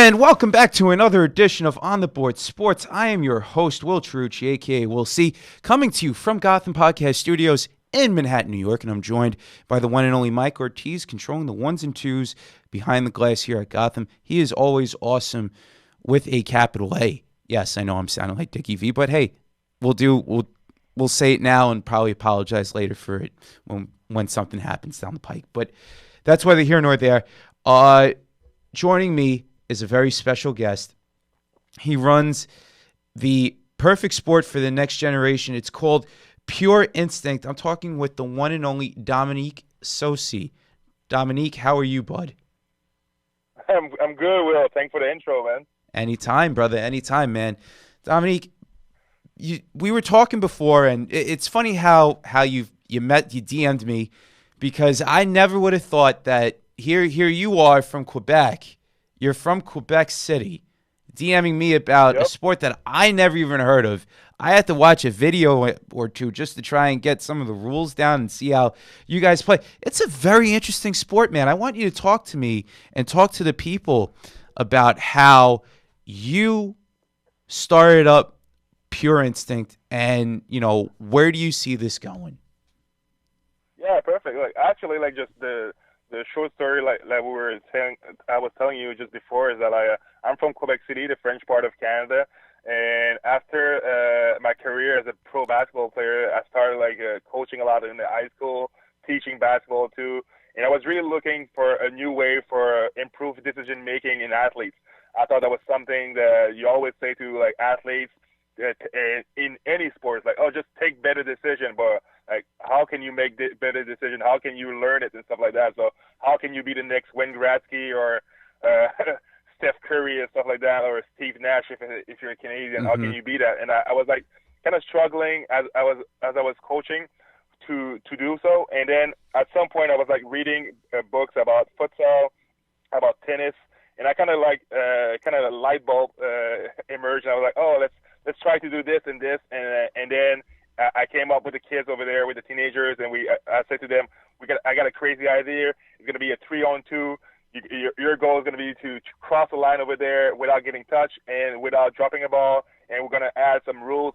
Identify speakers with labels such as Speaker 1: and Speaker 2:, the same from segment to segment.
Speaker 1: And welcome back to another edition of On the Board Sports. I am your host, Will Chiarucci, a.k.a. Will C., coming to you from Gotham Podcast Studios in Manhattan, New York. And I'm joined by the one and only Mike Ortiz, controlling the ones and twos behind the glass here at Gotham. He is always awesome with a capital A. Yes, I know I'm sounding like Dickie V, but hey, we'll say it now and probably apologize later for it when something happens down the pike. But that's whether here nor there. Joining me is a very special guest. He runs the perfect sport for the next generation. It's called Purinstinct. I'm talking with the one and only Dominique Soucy. Dominique, how are you, bud?
Speaker 2: I'm good, Will. Thanks for the intro, man.
Speaker 1: Anytime, brother. Anytime, man. Dominique, we were talking before, and it's funny how you DM'd me, because I never would have thought that here you are from Quebec. You're from Quebec City, DMing me about a sport that I never even heard of. I had to watch a video or two just to try and get some of the rules down and see how you guys play. It's a very interesting sport, man. I want you to talk to me and talk to the people about how you started up Purinstinct and, where do you see this going?
Speaker 2: Yeah, perfect. Actually, just the short story, like we were saying, I was telling you just before, is that I'm from Quebec City, the French part of Canada, and after my career as a pro basketball player, I started coaching a lot in the high school, teaching basketball too, and I was really looking for a new way for improved decision making in athletes. I thought that was something that you always say to athletes in any sports, just take better decision, but how can you make better decision? How can you learn it and stuff like that? So how can you be the next Wayne Gretzky or Steph Curry and stuff like that, or Steve Nash if you're a Canadian? Mm-hmm. How can you be that? And I was kind of struggling as I was coaching to do so. And then at some point I was reading books about futsal, about tennis, and I kind of a light bulb emerged. And I was let's try to do this and this, and then I came up with the kids over there, with the teenagers, and I said to them, I got a crazy idea. It's going to be a 3-on-2. Your goal is going to be to cross the line over there without getting touched and without dropping a ball, and we're going to add some rules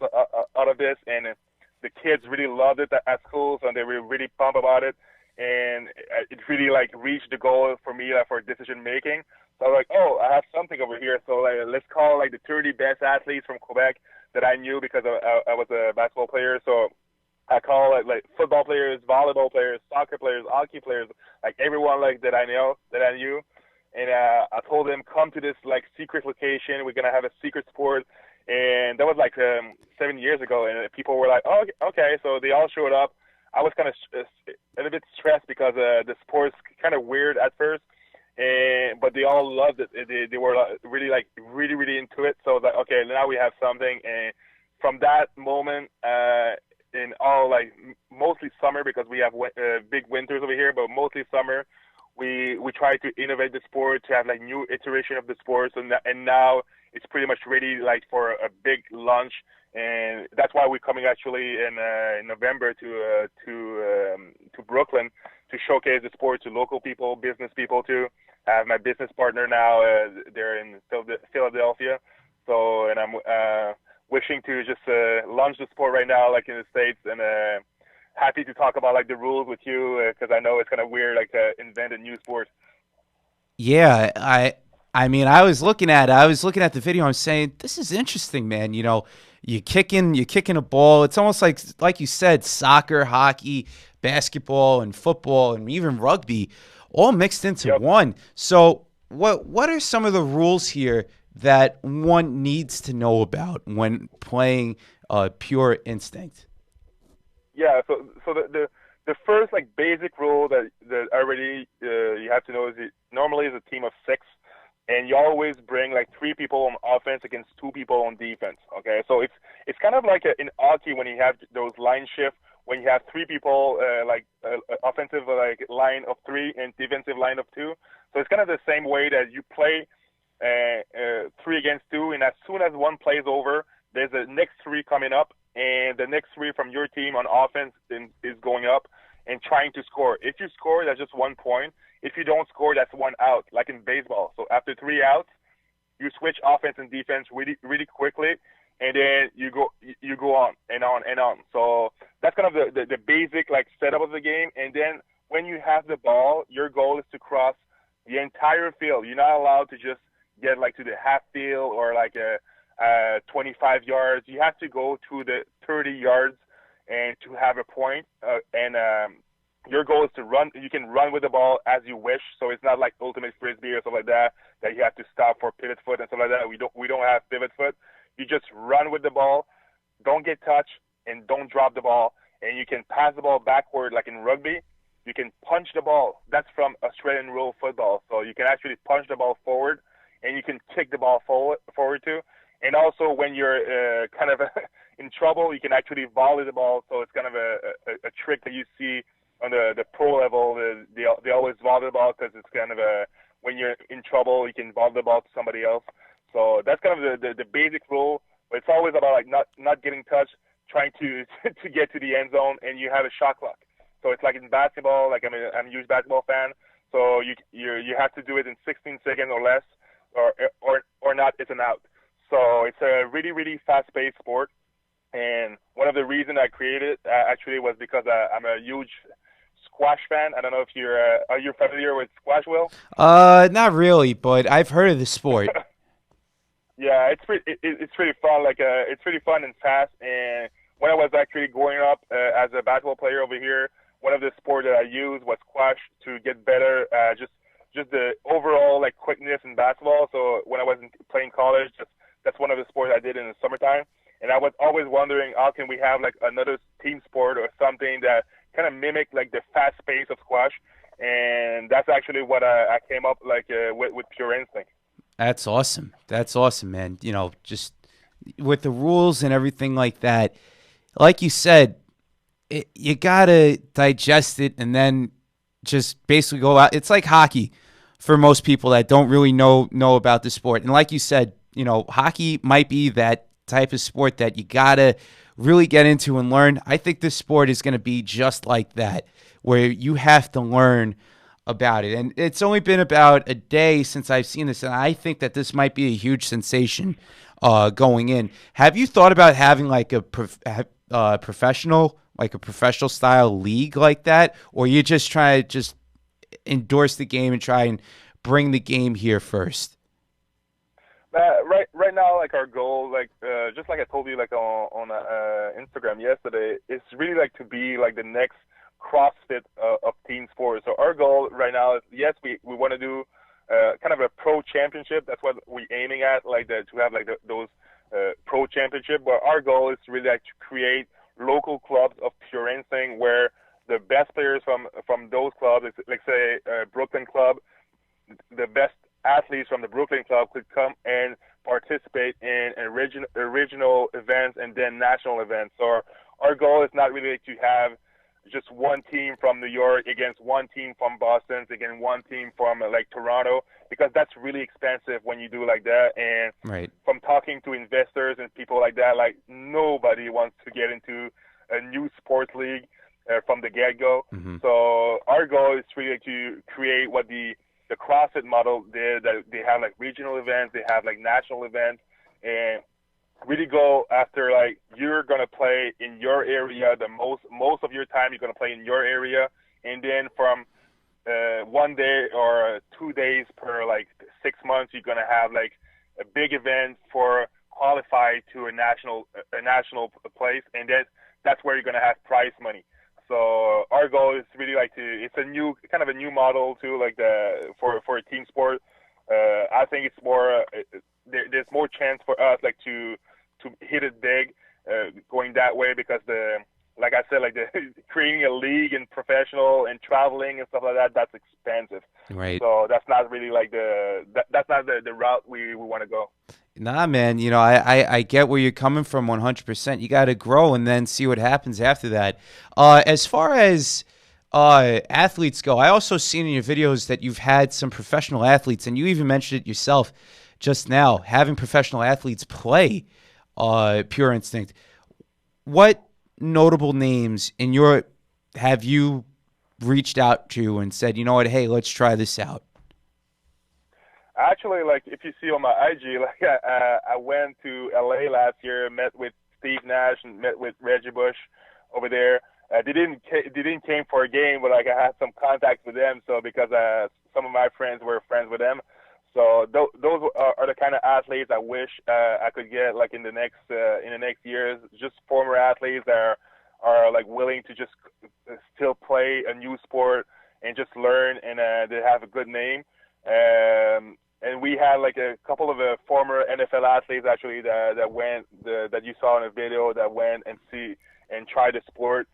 Speaker 2: out of this. And the kids really loved it at school, so they were really pumped about it, and it really reached the goal for me for decision making. So I was I have something over here. So let's call the 30 best athletes from Quebec that I knew because I was a basketball player. So I call football players, volleyball players, soccer players, hockey players, everyone that I knew. And I told them, come to this secret location. We're gonna have a secret sport. And that was 7 years ago. And people were oh, okay. So they all showed up. I was kind of a little bit stressed because the sport's kind of weird at first. But they all loved it. They were really into it. So I was okay, now we have something. And from that moment, in all mostly summer, because we have big winters over here, but mostly summer, we try to innovate the sport, to have new iteration of the sport. And now it's pretty much ready for a big launch. And that's why we're coming actually in November to Brooklyn to showcase the sport to local people, business people too. I have my business partner now. They're in Philadelphia. So, and I'm wishing to just launch the sport right now, in the States, and happy to talk about the rules with you, because I know it's kind of weird to invent a new sport.
Speaker 1: Yeah, I mean, I was looking at the video. I'm saying, this is interesting, man. You're kicking a ball. It's almost like you said, soccer, hockey, basketball, and football, and even rugby, all mixed into one. So what are some of the rules here that one needs to know about when playing Purinstinct?
Speaker 2: Yeah, so the first basic rule that already you have to know is normally is a team of 6. And you always bring 3 people on offense against 2 people on defense. Okay, so it's kind of in hockey when you have those line shifts, when you have 3 people, offensive line of 3 and defensive line of 2. So it's kind of the same way that you play 3 against 2, and as soon as one plays over, there's a next 3 coming up, and the next 3 from your team on offense is going up and trying to score. If you score, that's just 1 point. If you don't score, that's 1 out, like in baseball. So after 3 outs, you switch offense and defense really really quickly, and then you go on and on and on. So that's kind of the basic like setup of the game. And then when you have the ball, your goal is to cross the entire field. You're not allowed to just get like to the half field or like a 25 yards. You have to go to the 30 yards and to have a point. Your goal is to run. You can run with the ball as you wish. So it's not like ultimate frisbee or stuff like that you have to stop for pivot foot and stuff like that. We don't have pivot foot. You just run with the ball, don't get touched, and don't drop the ball. And you can pass the ball backward like in rugby. You can punch the ball. That's from Australian rule football. So you can actually punch the ball forward, and you can kick the ball forward too. And also when you're kind of in trouble, you can actually volley the ball. So it's kind of a trick that you see on the pro level. They always volley the ball because it's kind of when you're in trouble, you can volley the ball to somebody else. So that's kind of the basic rule. But it's always about like not getting touched, trying to get to the end zone, and you have a shot clock. So it's like in basketball. Like I'm a huge basketball fan. So you have to do it in 16 seconds or less, or not. It's an out. So it's a really really fast-paced sport. And one of the reasons I created it actually was because I'm a huge squash fan. I don't know if are you familiar with squash, Will?
Speaker 1: Not really, but I've heard of the sport.
Speaker 2: Yeah, it's pretty fun. Like it's pretty fun and fast. And when I was actually growing up as a basketball player over here, one of the sports that I used was squash to get better. Just the overall like quickness in basketball. So when I was playing college, that's one of the sports I did in the summertime. And I was always wondering, how can we have like another team sport or something that kind of mimic like the fast pace of squash? And that's actually what I came up like with Purinstinct.
Speaker 1: That's awesome. That's awesome, man. You know, just with the rules and everything like that, like you said, you gotta digest it and then just basically go out. It's like hockey for most people that don't really know about the sport. And like you said, you know, hockey might be that type of sport that you gotta really get into and learn. I think this sport is going to be just like that, where you have to learn about it. And it's only been about a day since I've seen this, and I think that this might be a huge sensation going in. Have you thought about having like a professional style league like that, or you just try to just endorse the game and try and bring the game here first?
Speaker 2: Right now, like our goal, like just like I told you, like on Instagram yesterday, it's really like to be like the next CrossFit of team sports. So our goal right now is, yes, we want to do kind of a pro championship. That's what we're aiming at, like to have like those pro championship. But our goal is really like to create local clubs of Purinstinct where the best players from those clubs, like say Brooklyn club, the best athletes from the Brooklyn club could come and participate in regional events and then national events. So our goal is not really to have just one team from New York against one team from Boston against one team from like Toronto, because that's really expensive when you do like that. And
Speaker 1: right.
Speaker 2: From talking to investors and people like that, like nobody wants to get into a new sports league from the get-go.
Speaker 1: Mm-hmm.
Speaker 2: So our goal is really to create what the CrossFit model did, that they have like regional events, they have like national events, and really go after like you're gonna play in your area. The most of your time you're gonna play in your area, and then from 1 day or 2 days per like 6 months, you're gonna have like a big event for qualify to a national place, and that's where you're gonna have prize money. So our goal is really like it's a new kind of a new model too, like for a team sport. I think it's more there's more chance for us like to hit it big going that way, because like I said, like creating a league and professional and traveling and stuff like that, that's expensive.
Speaker 1: Right.
Speaker 2: So that's not really like that's not the route we want to go.
Speaker 1: Nah, man, you know, I get where you're coming from 100%. You got to grow and then see what happens after that. As far as athletes go, I also seen in your videos that you've had some professional athletes, and you even mentioned it yourself just now, having professional athletes play Purinstinct. What notable names have you reached out to and said, you know what, hey, let's try this out?
Speaker 2: Actually, like if you see on my IG, like I went to LA last year, met with Steve Nash and met with Reggie Bush over there. They didn't came for a game, but like I had some contacts with them. So because some of my friends were friends with them, so those are the kind of athletes I wish I could get like in the next years. Just former athletes that are like willing to just still play a new sport and just learn, and they have a good name. And we had like a couple of former NFL athletes actually that you saw in the video that went and see and try the sport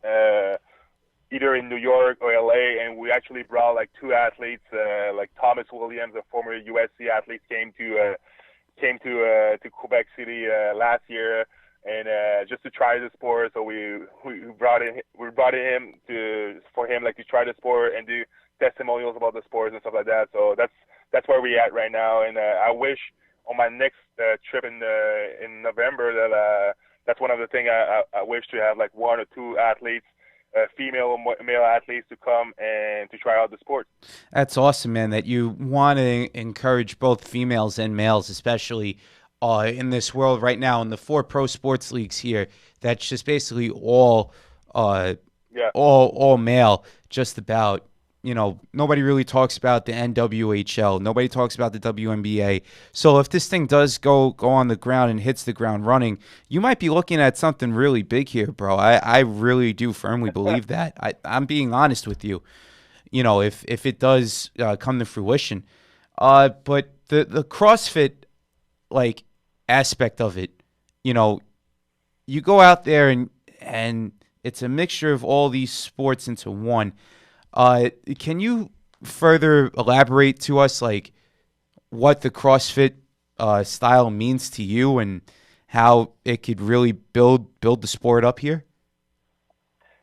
Speaker 2: either in New York or LA, and we actually brought like two athletes, like Thomas Williams, a former USC athlete, came to Quebec City last year, and just to try the sport. So we brought him for him like to try the sport and do testimonials about the sports and stuff like that. So that's where we at right now, and I wish on my next trip in November that that's one of the things I wish to have like one or two athletes, female or male athletes, to come and to try out the sport.
Speaker 1: That's awesome, man, that you want to encourage both females and males, especially in this world right now in the 4 pro sports leagues here. That's just basically all male, just about. You know, nobody really talks about the NWHL. Nobody talks about the WNBA. So if this thing does go on the ground and hits the ground running, you might be looking at something really big here, bro. I really do firmly believe that. I'm being honest with you. You know, if it does come to fruition. But the CrossFit like aspect of it, you know, you go out there and it's a mixture of all these sports into one. Can you further elaborate to us, like, what the CrossFit style means to you and how it could really build the sport up here?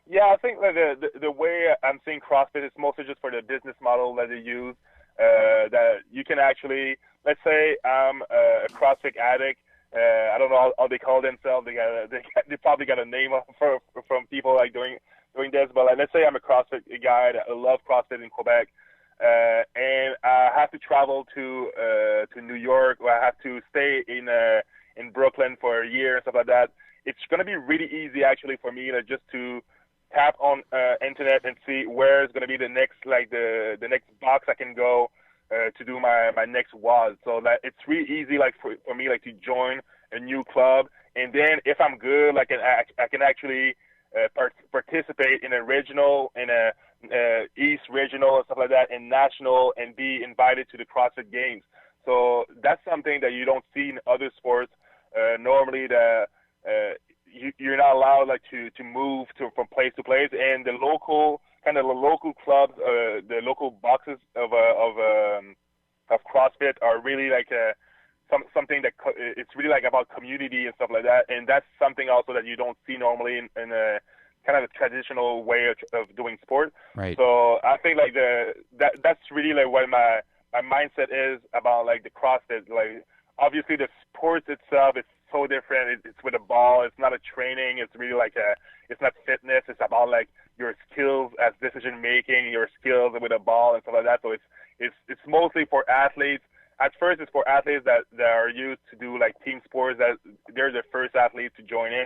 Speaker 2: Yeah, I think that the way I'm seeing CrossFit is mostly just for the business model that they use. That you can actually, let's say I'm a CrossFit addict. I don't know how they call themselves. They probably got a name from people like doing this, but like, let's say I'm a CrossFit guy that I love CrossFit in Quebec, and I have to travel to New York, or I have to stay in Brooklyn for a year and stuff like that. It's gonna be really easy actually for me to tap on internet and see where is gonna be the next the next box I can go to do my next WOD. So that it's really easy like for me like to join a new club, and then if I'm good, like I can actually participate in a regional, in a East regional and stuff like that, and national, and be invited to the CrossFit Games. So that's something that you don't see in other sports. Normally, you're not allowed like to move from place to place, and the local clubs, the local boxes of CrossFit are really like something that it's really like about community and stuff like that, and that's something also that you don't see normally in a kind of a traditional way of doing sport.
Speaker 1: Right.
Speaker 2: So I think like that's really like what my mindset is about like the CrossFit. Like obviously the sport itself is so different. It's with a ball. It's not a training. It's really like it's not fitness. It's about like your skills as decision making, your skills with a ball and stuff like that. So it's mostly for athletes. At first, it's for athletes that are used to do like team sports, that they're the first athletes to join in.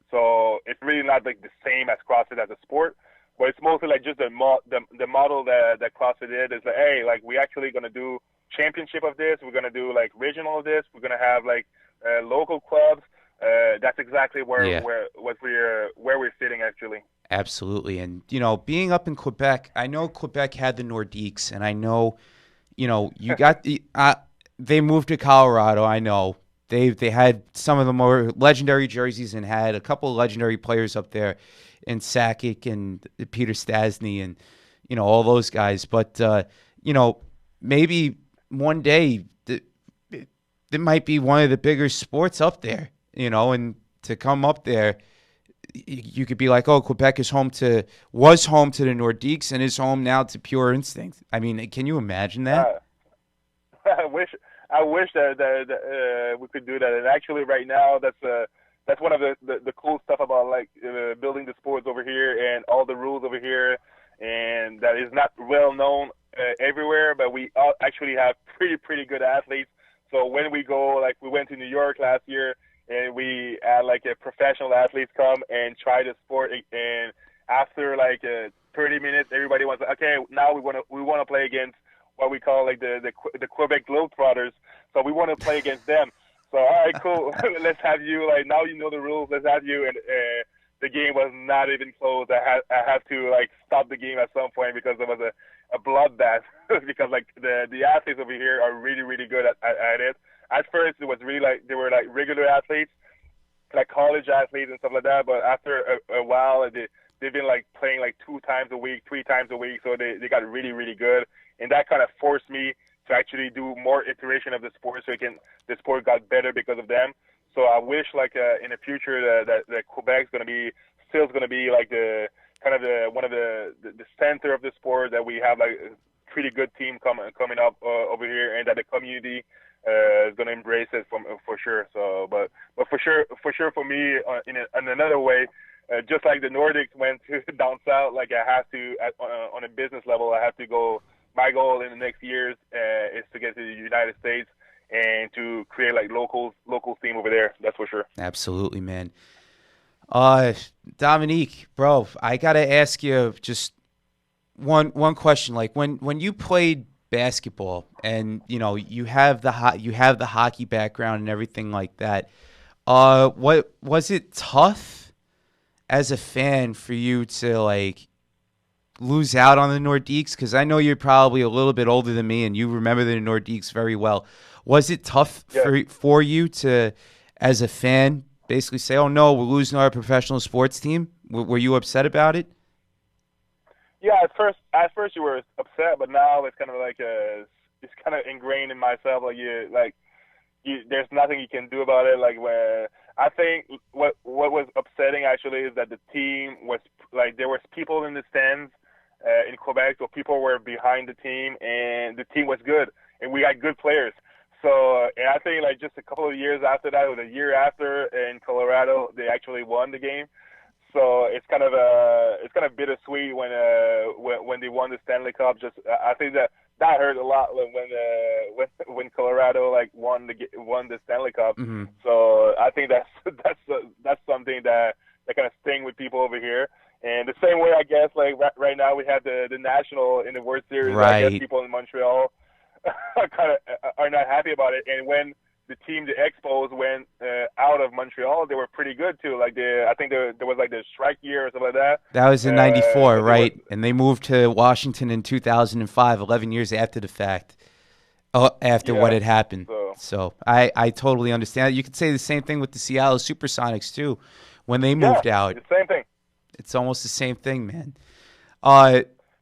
Speaker 2: So it's really not like the same as CrossFit as a sport, but it's mostly like just the model that CrossFit did is like, hey, like we actually gonna do championship of this, we're gonna do like regional of this, we're gonna have like local clubs. That's exactly where we're sitting actually.
Speaker 1: Absolutely. And you know, being up in Quebec, I know Quebec had the Nordiques, and I know, you know, you got the they moved to Colorado. I know they had some of the more legendary jerseys and had a couple of legendary players up there in Sakic and Peter Stastny and, you know, all those guys. But you know, maybe one day it might be one of the bigger sports up there. You know, and to come up there, you could be like, oh, Quebec was home to the Nordiques and is home now to Purinstinct. I mean, can you imagine that?
Speaker 2: I wish that we could do that. And actually, right now, that's one of the cool stuff about like building the sports over here and all the rules over here, and that is not well known everywhere, but we all actually have pretty good athletes. So when we go, like we went to New York last year, and we had like a professional athletes come and try the sport, and after like 30 minutes, everybody was like, okay, now we want to play against what we call like the Quebec Globetrotters. So we want to play against them. So all right, cool. Let's have you. Like now you know the rules. Let's have you. And the game was not even close. I had to like stop the game at some point because there was a bloodbath. Because like the athletes over here are really good at it. At first, it was really like they were like regular athletes, like college athletes and stuff like that. But after a while, they've been like playing like 2 times a week, 3 times a week. So they got really good, and that kind of forced me to actually do more iteration of the sport, so the sport got better because of them. So I wish like in the future that Quebec's gonna be like the kind of one of the center of the sport, that we have like a pretty good team coming up over here, and that the community is gonna embrace it for sure. So but for sure for me in another way. Just like the Nordics went to down south, like I have to on a business level, I have to go. My goal in the next years is to get to the United States and to create like local team over there. That's for sure.
Speaker 1: Absolutely, man. Dominique, bro, I gotta ask you just one question. Like when you played basketball, and you have the hockey background and everything like that. What was it tough as a fan for you to like lose out on the Nordiques? Because I know you're probably a little bit older than me and you remember the Nordiques very well. Was it tough for you to, as a fan, basically say, oh no, we're losing our professional sports team? Were you upset about it?
Speaker 2: Yeah, at first you were upset, but now it's kind of like it's kind of ingrained in myself. There's nothing you can do about it. Like where I think what was upsetting actually is that the team was like there was people in the stands in Quebec, so people were behind the team, and the team was good, and we had good players. So and I think like just a couple of years after that, or the year after in Colorado, they actually won the game. So it's kind of bittersweet when they won the Stanley Cup. Just I think that hurt a lot when Colorado like won the Stanley Cup.
Speaker 1: Mm-hmm.
Speaker 2: So I think that's something that kind of sting with people over here. And the same way, I guess, like right now we have the National in the World Series.
Speaker 1: Right.
Speaker 2: I guess people in Montreal are not happy about it. And when the Expos went out of Montreal, they were pretty good too. Like I think there was like the strike year or something like that.
Speaker 1: That was in '94, right? And they moved to Washington in 2005, 11 years after the fact. After what had happened. So I totally understand. You could say the same thing with the Seattle Supersonics too, when they moved out.
Speaker 2: The same thing.
Speaker 1: It's almost the same thing, man.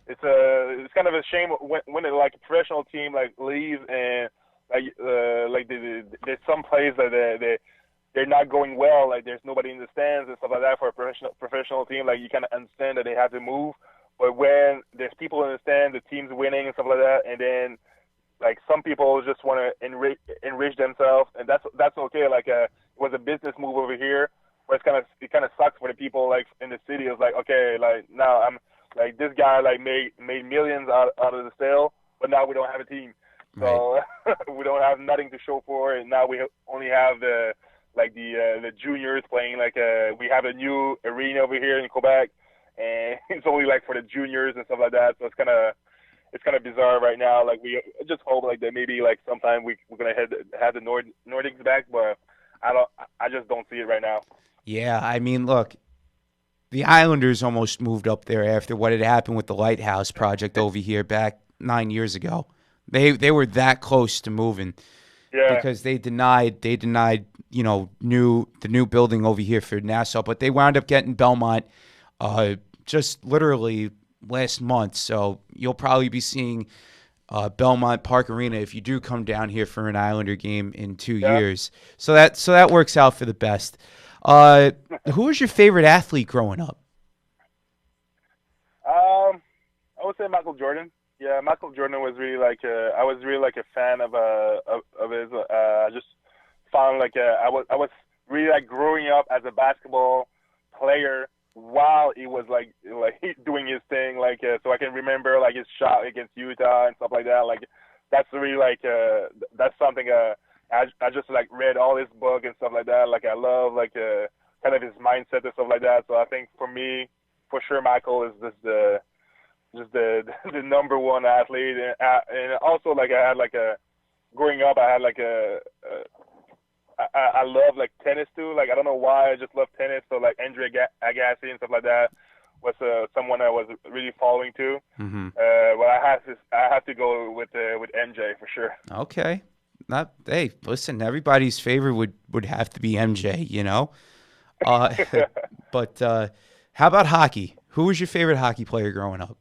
Speaker 2: It's kind of a shame when like a professional team like leaves, and like there's some plays that they're not going well. Like there's nobody in the stands and stuff like that for a professional team. Like you kind of understand that they have to move, but when there's people in the stand, the team's winning and stuff like that, and then like some people just want to enrich themselves, and that's okay. Like it was a business move over here. But it kind of sucks for the people like in the city. It's like, okay, like now I'm like this guy like made millions out of the sale, but now we don't have a team, so right. We don't have nothing to show for it. And now we only have the juniors playing. Like we have a new arena over here in Quebec, and it's only like for the juniors and stuff like that. So it's kind of bizarre right now. Like we just hope like that maybe like sometime we're gonna have the Nordics back, but I just don't see it right now.
Speaker 1: Yeah, I mean, look, the Islanders almost moved up there after what had happened with the Lighthouse project over here back 9 years ago. They were that close to moving, because they denied the new building over here for Nassau, but they wound up getting Belmont just literally last month. So you'll probably be seeing Belmont Park Arena if you do come down here for an Islander game in 2 years. So that works out for the best. Who was your favorite athlete growing up?
Speaker 2: I would say Michael Jordan. Yeah, Michael Jordan was really like I was really like a fan of his. I just found like I was really like growing up as a basketball player. while he was like doing his thing, so I can remember like his shot against Utah and stuff like that. Like that's really that's something I just like read all his book and stuff like that. Like I love kind of his mindset and stuff like that. So I think for me, for sure, Michael is just the number one athlete, and also like I had like a growing up, I had like I love like tennis too. Like I don't know why, I just love tennis. So like Andre Agassi and stuff like that was someone I was really following too.
Speaker 1: Mm-hmm.
Speaker 2: But I have to go with MJ for sure.
Speaker 1: Okay. Hey, listen, everybody's favorite would have to be MJ, you know? But how about hockey? Who was your favorite hockey player growing up?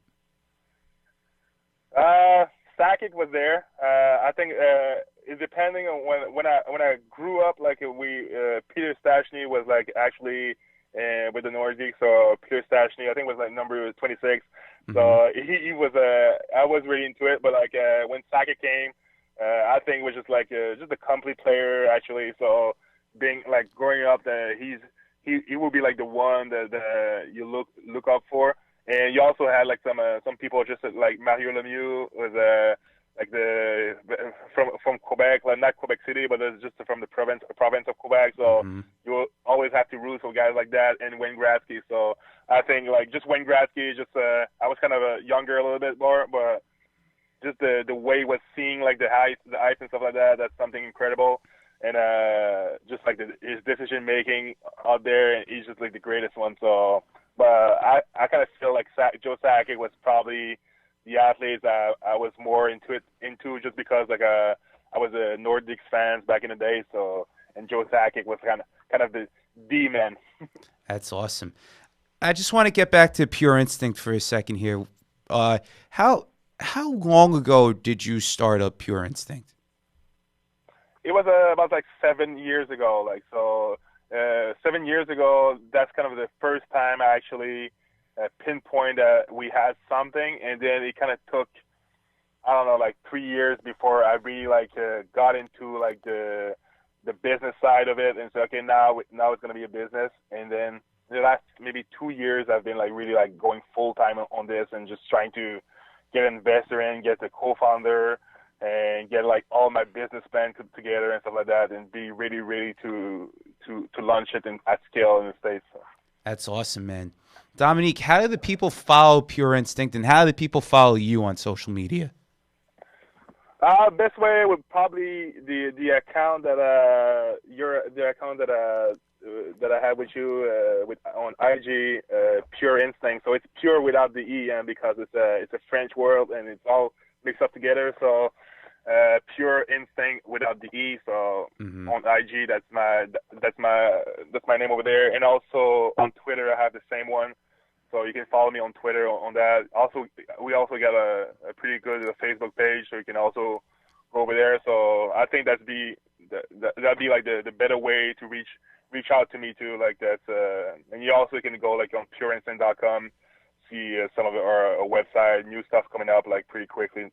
Speaker 2: Sakic was there. I think it depending on when I grew up, like Peter Stastny was like actually with the Nordiques. So Peter Stastny, I think was like number 26. Mm-hmm. So he was I was really into it. But like when Sakic came, I think it was just like just a complete player actually. So being like growing up, he will be like the one that you look up for. And you also had like some people just like Mario Lemieux was like from Quebec, like not Quebec City, but it's just from the province of Quebec. So mm-hmm. You will always have to root for guys like that, and Wayne Gretzky. So I think like just Wayne Gretzky, I was kind of younger a little bit more, but just the way he was seeing like the ice and stuff like that, that's something incredible. And just like his decision making out there, and he's just like the greatest one. So. But I kind of feel like Joe Sakic was probably the athlete that I was more into just because like I was a Nordiques fan back in the day. So and Joe Sakic was kind of the man.
Speaker 1: That's awesome. I just want to get back to Purinstinct for a second here. How long ago did you start up Purinstinct?
Speaker 2: It was about like 7 years ago. 7 years ago, that's kind of the first time I actually pinpoint that we had something, and then it kind of took, I don't know, like 3 years before I really got into like the business side of it, and so okay, now it's gonna be a business. And then the last maybe 2 years, I've been like really like going full time on this and just trying to get an investor in, get the co-founder, and get like all my business plan together and stuff like that, and be really ready to launch it at scale in the States.
Speaker 1: That's awesome, man. Dominique, how do the people follow Purinstinct, and how do the people follow you on social media?
Speaker 2: Best way would probably the account that that I have with you on IG, Purinstinct. So it's pure without the E, and because it's a French word and it's all mixed up together. So Purinstinct without the E. So mm-hmm. On IG, that's my name over there, and also on Twitter I have the same one. So you can follow me on Twitter on that. Also, we also got a pretty good Facebook page, so you can also go over there. So I think that'd be like the better way to reach out to me too. Like that's and you also can go like on purinstinct.com, see some of our website, new stuff coming up like pretty quickly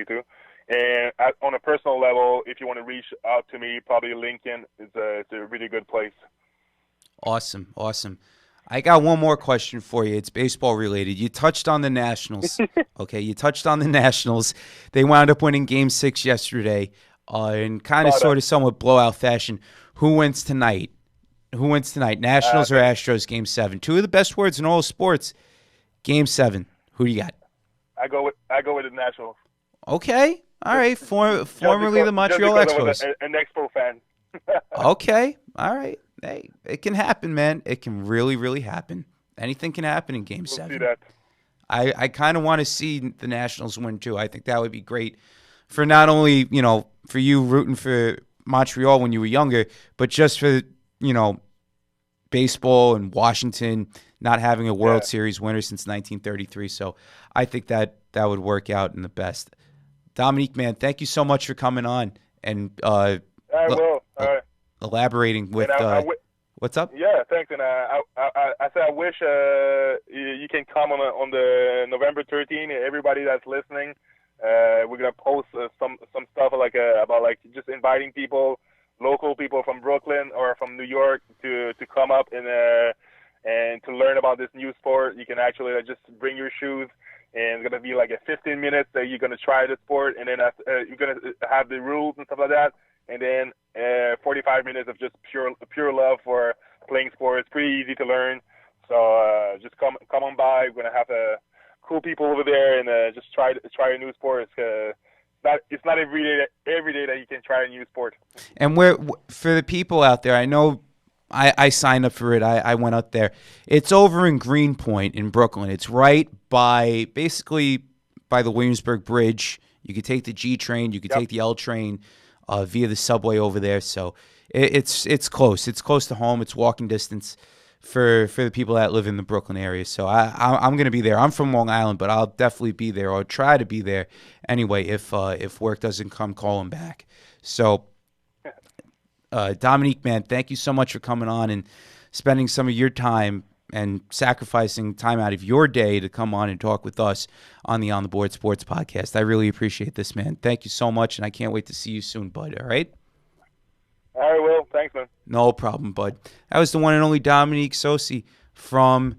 Speaker 2: too. And on a personal level, if you want to reach out to me, probably LinkedIn is a really good place.
Speaker 1: Awesome. I got one more question for you. It's baseball related. You touched on the Nationals. Okay, you touched on the Nationals. They wound up winning Game 6 yesterday in kind of sort of somewhat blowout fashion. Who wins tonight? Nationals or Astros, Game 7? Two of the best words in all sports. Game 7. Who do you got?
Speaker 2: I go with the Nationals.
Speaker 1: Okay. All right. Formerly the Montreal Expos.
Speaker 2: I was an Expo fan.
Speaker 1: Okay. All right. Hey, it can happen, man. It can really, really happen. Anything can happen in Game 7.
Speaker 2: See that.
Speaker 1: I kind of want to see the Nationals win, too. I think that would be great for not only, for you rooting for Montreal when you were younger, but just for, baseball and Washington not having a World Series winner since 1933. So I think that would work out in the best. Dominique, man, thank you so much for coming on and
Speaker 2: I will. All right.
Speaker 1: Elaborating with what's up?
Speaker 2: Yeah, thanks. And I said I wish you can come on the November 13th. Everybody that's listening, we're gonna post some stuff about just inviting people, local people from Brooklyn or from New York to come up And to learn about this new sport, you can actually just bring your shoes, and it's gonna be like a 15 minutes that you're gonna try the sport, and then you're gonna have the rules and stuff like that, and then 45 minutes of just pure love for playing sports. Pretty easy to learn. So just come on by. We're gonna have cool people over there, and just try a new sport. It's not every day that you can try a new sport.
Speaker 1: And for the people out there, I know I signed up for it. I went up there. It's over in Greenpoint in Brooklyn. It's right basically by the Williamsburg Bridge. You could take the G train. You could take the L train via the subway over there. So it's close. It's close to home. It's walking distance for the people that live in the Brooklyn area. So I'm going to be there. I'm from Long Island, but I'll definitely be there, or try to be there anyway if work doesn't come calling back. So Dominique, man, thank you so much for coming on and spending some of your time and sacrificing time out of your day to come on and talk with us on the On the Board Sports Podcast. I really appreciate this, man. Thank you so much, and I can't wait to see you soon, bud. All right?
Speaker 2: All right, Will. Thanks, man.
Speaker 1: No problem, bud. That was the one and only Dominique Soucy from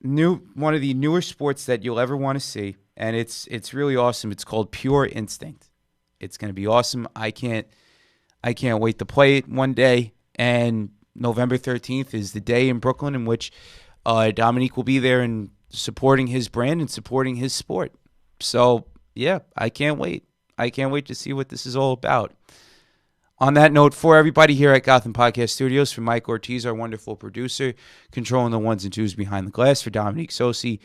Speaker 1: one of the newer sports that you'll ever want to see, and it's really awesome. It's called Purinstinct. It's going to be awesome. I can't wait to play it one day, and November 13th is the day in Brooklyn in which Dominique will be there and supporting his brand and supporting his sport. So, yeah, I can't wait. I can't wait to see what this is all about. On that note, for everybody here at Gotham Podcast Studios, for Mike Ortiz, our wonderful producer, controlling the ones and twos behind the glass, for Dominique Soucy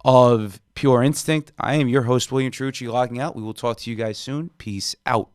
Speaker 1: of Purinstinct, I am your host, William Chiarucci, logging out. We will talk to you guys soon. Peace out.